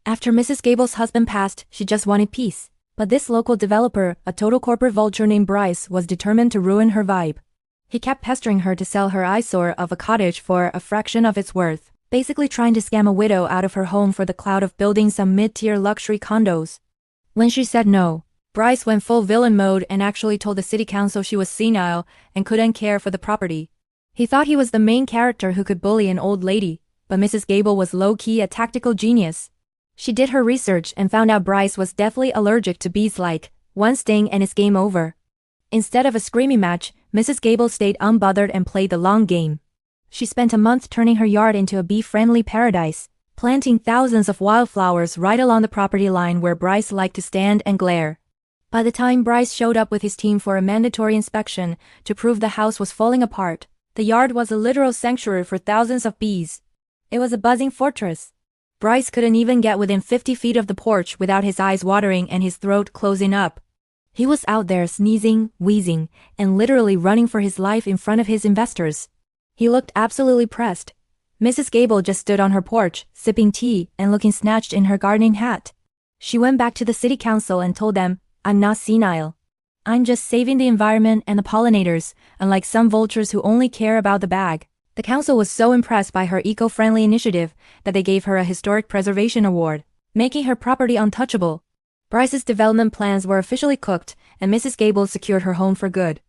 After Mrs. Gable's husband passed, she just wanted peace. But this local developer, a total corporate vulture named Bryce, was determined to ruin her vibe. He kept pestering her to sell her eyesore of a cottage for a fraction of its worth, basically trying to scam a widow out of her home for the clout of building some mid-tier luxury condos. When she said no, Bryce went full villain mode and actually told the city council she was senile and couldn't care for the property. He thought he was the main character who could bully an old lady, but Mrs. Gable was low-key a tactical genius. She did her research and found out Bryce was deathly allergic to bees, like one sting and it's game over. Instead of a screaming match, Mrs. Gable stayed unbothered and played the long game. She spent a month turning her yard into a bee-friendly paradise, planting thousands of wildflowers right along the property line where Bryce liked to stand and glare. By the time Bryce showed up with his team for a mandatory inspection to prove the house was falling apart, the yard was a literal sanctuary for thousands of bees. It was a buzzing fortress. Bryce couldn't even get within 50 feet of the porch without his eyes watering and his throat closing up. He was out there sneezing, wheezing, and literally running for his life in front of his investors. He looked absolutely pressed. Mrs. Gable just stood on her porch, sipping tea and looking snatched in her gardening hat. She went back to the city council and told them, "I'm not senile. I'm just saving the environment and the pollinators, unlike some vultures who only care about the bag." The council was so impressed by her eco-friendly initiative that they gave her a historic preservation award, making her property untouchable. Bryce's development plans were officially cooked, and Mrs. Gable secured her home for good.